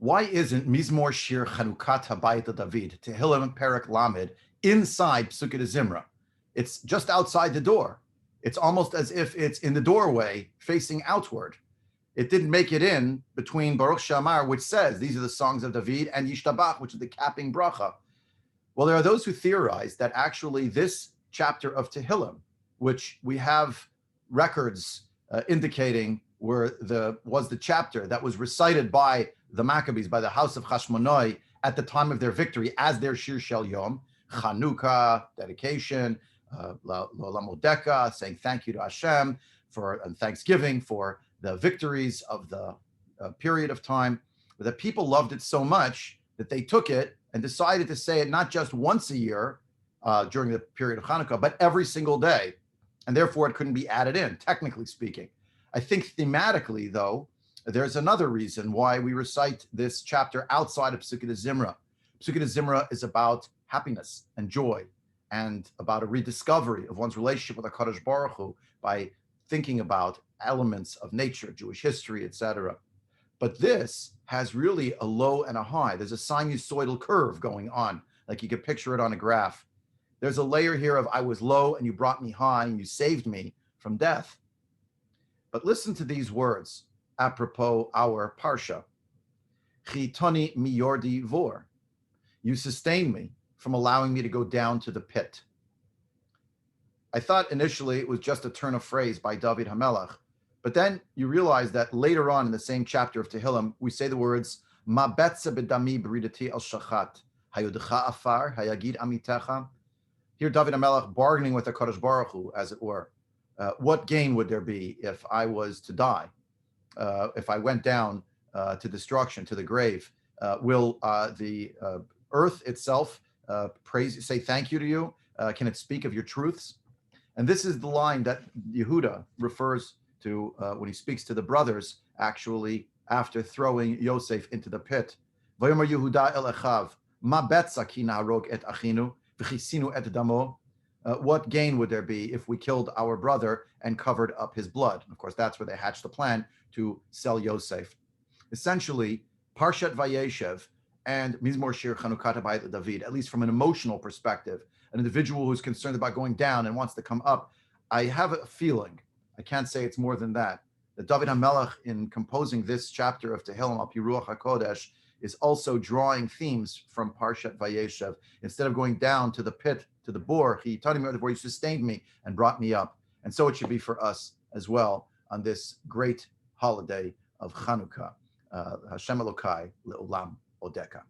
Why isn't Mizmor, Shir, Chanukat, Habayit, David, Tehillim, Perek, Lamed, inside Psukei Zimra? It's just outside the door. It's almost as if it's in the doorway facing outward. It didn't make it in between Baruch Shamar, which says these are the songs of David, and Yishtabach, which is the capping bracha. Well, there are those who theorize that actually this chapter of Tehillim, which we have records indicating was the chapter that was recited by the Maccabees, by the house of Hashmonai at the time of their victory as their Shir Shel Yom, Chanukat, dedication, L'Olam, saying thank you to Hashem and thanksgiving for the victories of the period of time. But the people loved it so much that they took it and decided to say it not just once a year during the period of Hanukkah, but every single day. And therefore, it couldn't be added in, technically speaking. I think thematically, though, there's another reason why we recite this chapter outside of Psukei Zimra. Psukei Zimra is about happiness and joy and about a rediscovery of one's relationship with HaKadosh Baruch Hu by thinking about elements of nature, Jewish history, etc. But this has really a low and a high. There's a sinusoidal curve going on, like you could picture it on a graph. There's a layer here of I was low and you brought me high and you saved me from death. But listen to these words apropos our Parsha. Chitoni mi yordi vor. You sustained me from allowing me to go down to the pit. I thought initially it was just a turn of phrase by David HaMelech, but then you realize that later on in the same chapter of Tehillim, we say the words, Ma betze bedami b'ridati el shachat, hayudecha afar, hayagid amitecha. Here David HaMelech bargaining with the HaKadosh Baruch Hu, as it were. What gain would there be if I was to die? If I went down to destruction, to the grave? Will the earth itself say thank you to you? Can it speak of your truths? And this is the line that Yehuda refers to when he speaks to the brothers, actually, after throwing Yosef into the pit. Vayomer Yehuda el Echav, ma betza ki naharog et achinu, v'chisinu et damo. What gain would there be if we killed our brother and covered up his blood? And of course, that's where they hatched the plan to sell Yosef. Essentially, Parshat Vayeshev and Mizmor, Shir, Chanukat, Habayit, David, at least from an emotional perspective, an individual who's concerned about going down and wants to come up, I have a feeling, I can't say it's more than that David HaMelech, in composing this chapter of Tehillim al Pi Ruach HaKodesh, is also drawing themes from Parshat Vayeshev. Instead of going down to the pit, to the bore, he taught me where he sustained me and brought me up. And so it should be for us as well on this great holiday of Chanukkah. Hashem Elokai Le'olam Odeka.